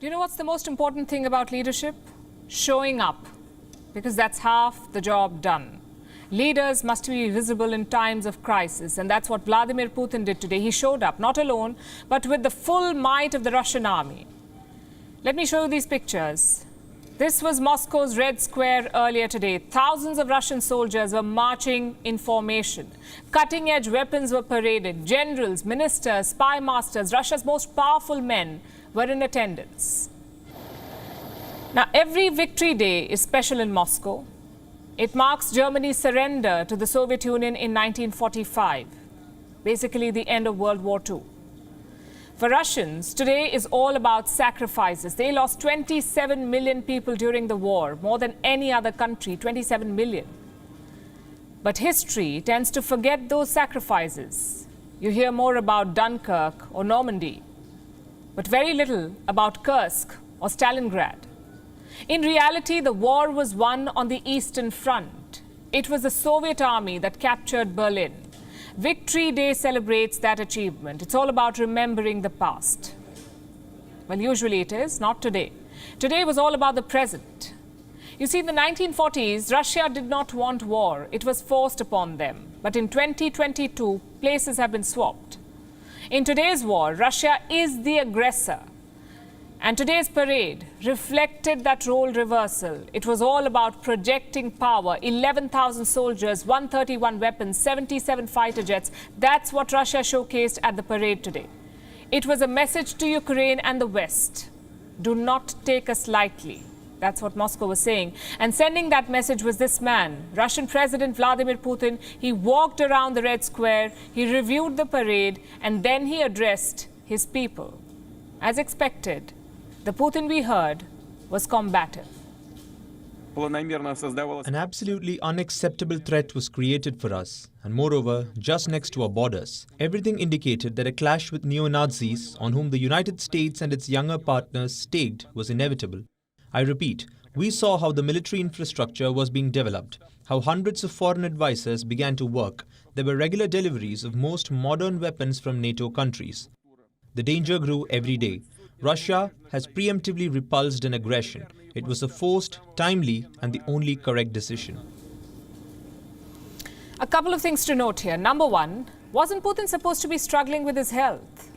Do you know what's the most important thing about leadership? Showing up, because that's half the job done. Leaders must be visible in times of crisis, and that's what Vladimir Putin did today. He showed up, not alone, but with the full might of the Russian army. Let me show you these pictures. This was Moscow's Red Square earlier today. Thousands of Russian soldiers were marching in formation. Cutting-edge weapons were paraded. Generals, ministers, spy masters, Russia's most powerful men were in attendance. Now, every Victory Day is special in Moscow. It marks Germany's surrender to the Soviet Union in 1945, basically the end of World War II. For Russians, today is all about sacrifices. They lost 27 million people during the war, more than any other country, 27 million. But history tends to forget those sacrifices. You hear more about Dunkirk or Normandy, but very little about Kursk or Stalingrad. In reality, the war was won on the Eastern Front. It was the Soviet army that captured Berlin. Victory Day celebrates that achievement. It's all about remembering the past. Well, usually it is, not today. Today was all about the present. You see, in the 1940s, Russia did not want war. It was forced upon them. But in 2022, places have been swapped. In today's war, Russia is the aggressor. And today's parade reflected that role reversal. It was all about projecting power. 11,000 soldiers, 131 weapons, 77 fighter jets. That's what Russia showcased at the parade today. It was a message to Ukraine and the West. Do not take us lightly. That's what Moscow was saying. And sending that message was this man, Russian President Vladimir Putin. He walked around the Red Square, he reviewed the parade, and then he addressed his people. As expected, the Putin we heard was combative. An absolutely unacceptable threat was created for us, and moreover, just next to our borders. Everything indicated that a clash with neo-Nazis, on whom the United States and its younger partners staked, was inevitable. I repeat, we saw how the military infrastructure was being developed, how hundreds of foreign advisors began to work. There were regular deliveries of most modern weapons from NATO countries. The danger grew every day. Russia has preemptively repulsed an aggression. It was a forced, timely, and the only correct decision. A couple of things to note here. Number one, wasn't Putin supposed to be struggling with his health?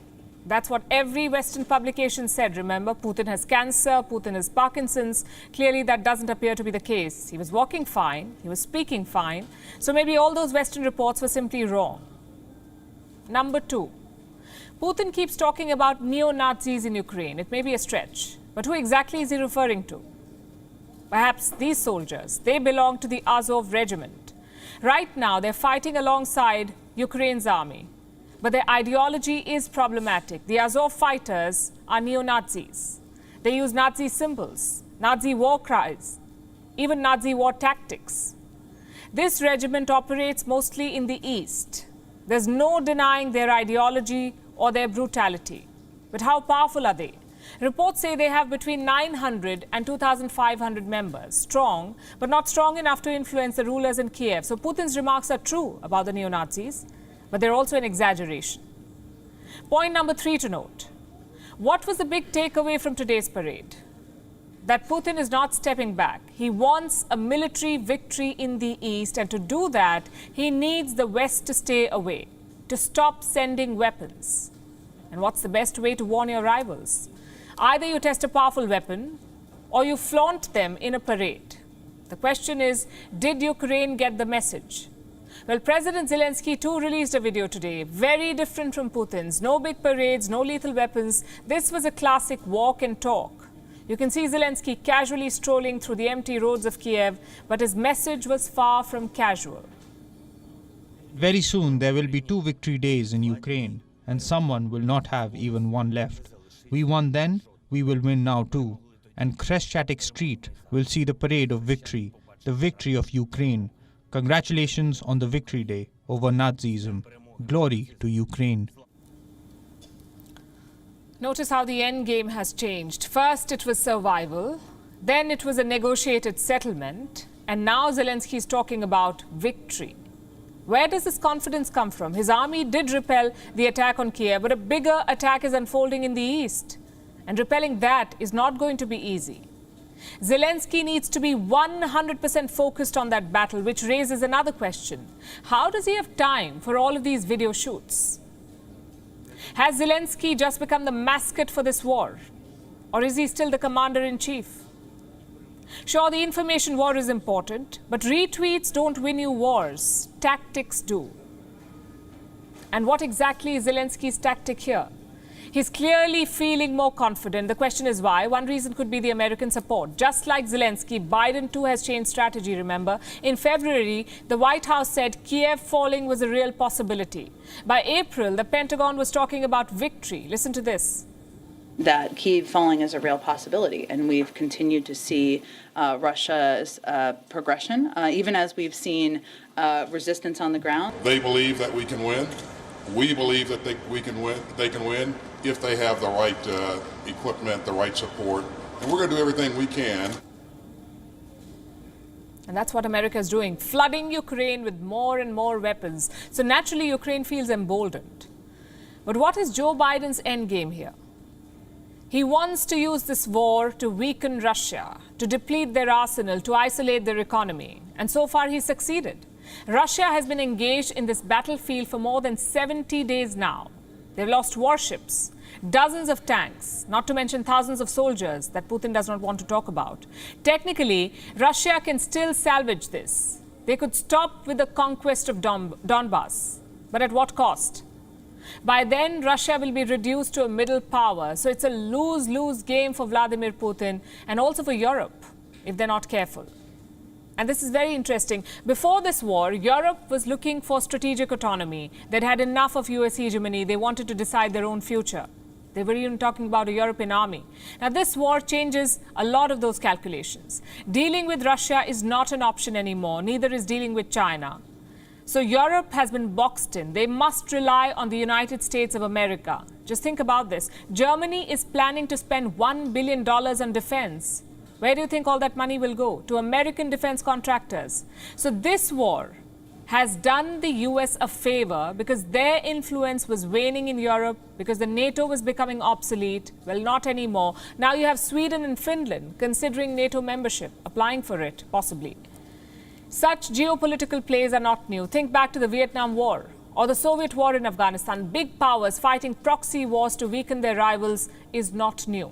That's what every Western publication said. Remember, Putin has cancer, Putin has Parkinson's. Clearly, that doesn't appear to be the case. He was walking fine, he was speaking fine. So maybe all those Western reports were simply wrong. Number two, Putin keeps talking about neo-Nazis in Ukraine. It may be a stretch, but who exactly is he referring to? Perhaps these soldiers, they belong to the Azov regiment. Right now, they're fighting alongside Ukraine's army. But their ideology is problematic. The Azov fighters are neo-Nazis. They use Nazi symbols, Nazi war cries, even Nazi war tactics. This regiment operates mostly in the East. There's no denying their ideology or their brutality. But how powerful are they? Reports say they have between 900 and 2,500 members. Strong, but not strong enough to influence the rulers in Kiev. So Putin's remarks are true about the neo-Nazis, but they're also an exaggeration. Point number three to note. What was the big takeaway from today's parade? That Putin is not stepping back. He wants a military victory in the East, and to do that, he needs the West to stay away, to stop sending weapons. And what's the best way to warn your rivals? Either you test a powerful weapon, or you flaunt them in a parade. The question is, did Ukraine get the message? Well, President Zelensky too released a video today, very different from Putin's. No big parades, no lethal weapons. This was a classic walk and talk. You can see Zelensky casually strolling through the empty roads of Kiev, but his message was far from casual. Very soon there will be 2 victory days in Ukraine, and someone will not have even one left. We won then, we will win now too. And Khreshchatyk Street will see the parade of victory, the victory of Ukraine. Congratulations on the victory day over Nazism. Glory to Ukraine. Notice how the end game has changed. First it was survival, then it was a negotiated settlement, and now Zelensky is talking about victory. Where does this confidence come from? His army did repel the attack on Kiev, but a bigger attack is unfolding in the east. And repelling that is not going to be easy. Zelensky needs to be 100% focused on that battle, which raises another question. How does he have time for all of these video shoots? Has Zelensky just become the mascot for this war? Or is he still the commander-in-chief? Sure, the information war is important, but retweets don't win you wars. Tactics do. And what exactly is Zelensky's tactic here? He's clearly feeling more confident. The question is why. One reason could be the American support. Just like Zelensky, Biden too has changed strategy, remember? In February, the White House said Kiev falling was a real possibility. By April, the Pentagon was talking about victory. Listen to this. That Kyiv falling is a real possibility, and we've continued to see Russia's progression, even as we've seen resistance on the ground. They believe that we can win. We believe that we can win. They can win if they have the right equipment, the right support, and we're going to do everything we can. And that's what America is doing, flooding Ukraine with more and more weapons. So naturally, Ukraine feels emboldened. But what is Joe Biden's endgame here? He wants to use this war to weaken Russia, to deplete their arsenal, to isolate their economy. And so far, he's succeeded. Russia has been engaged in this battlefield for more than 70 days now. They've lost warships, dozens of tanks, not to mention thousands of soldiers that Putin does not want to talk about. Technically, Russia can still salvage this. They could stop with the conquest of Donbass. But at what cost? By then, Russia will be reduced to a middle power. So it's a lose-lose game for Vladimir Putin and also for Europe, if they're not careful. And this is very interesting. Before this war, Europe was looking for strategic autonomy. They'd had enough of US hegemony. They wanted to decide their own future. They were even talking about a European army. Now, this war changes a lot of those calculations. Dealing with Russia is not an option anymore. Neither is dealing with China. So Europe has been boxed in. They must rely on the United States of America. Just think about this. Germany is planning to spend $1 billion on defense. Where do you think all that money will go? To American defense contractors. So this war has done the US a favor because their influence was waning in Europe, because the NATO was becoming obsolete. Well, not anymore. Now you have Sweden and Finland considering NATO membership, applying for it, possibly. Such geopolitical plays are not new. Think back to the Vietnam War or the Soviet war in Afghanistan. Big powers fighting proxy wars to weaken their rivals is not new.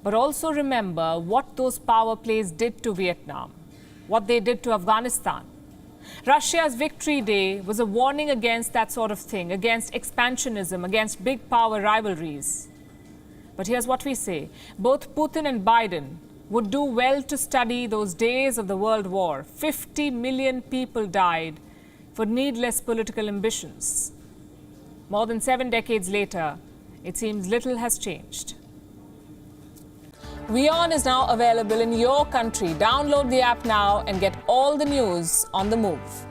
But also remember what those power plays did to Vietnam, what they did to Afghanistan. Russia's Victory Day was a warning against that sort of thing, against expansionism, against big power rivalries. But here's what we say. Both Putin and Biden would do well to study those days of the World War. 50 million people died for needless political ambitions. More than 7 decades later, it seems little has changed. WION is now available in your country. Download the app now and get all the news on the move.